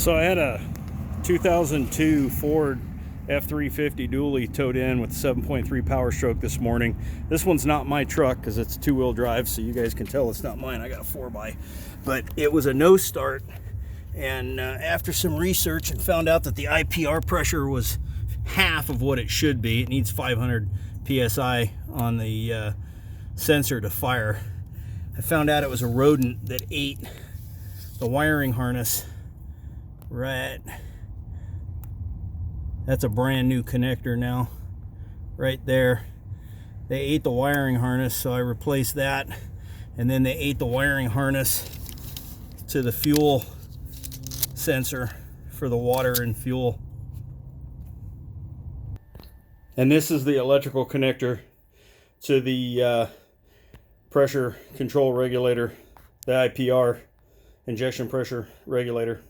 So I had a 2002 Ford F350 dually towed in with 7.3 Powerstroke this morning. This one's not my truck because it's two-wheel drive, so you guys can tell it's not mine. I got a 4x. But it was a no start, and after some research and found out that the IPR pressure was half of what it should be. It needs 500 psi on the sensor to fire. I found out it was a rodent that ate the wiring harness. Right, that's a brand new connector now, right there. They ate the wiring harness, so I replaced that, and then they ate the wiring harness to the fuel sensor for the water and fuel. And this is the electrical connector to the pressure control regulator, the IPR, injection pressure regulator.